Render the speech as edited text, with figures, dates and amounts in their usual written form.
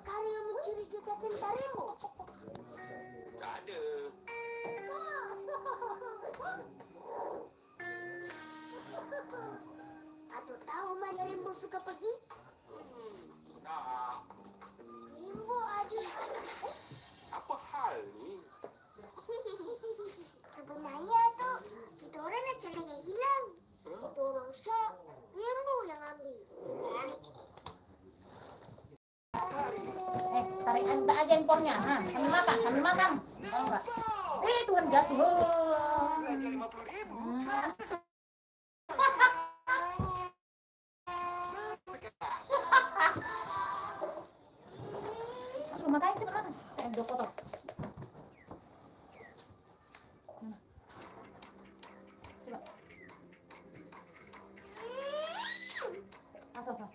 perkara yang mencurigakan padamu? Tak ada. Atau tahu mana Rimbo suka pergi? Tak. Rimbo ada. Apa hal ni? Sebenarnya tu, kita orang nak cari yang hilang. Kita orang sok, Rimbo yang ambil. Tarik minta aja handphonenya. Sambil makan. Tahu enggak? Tuhan jatuh. Belanja 50,000. Makan cepat makan. Dua potong. Coba. Asal.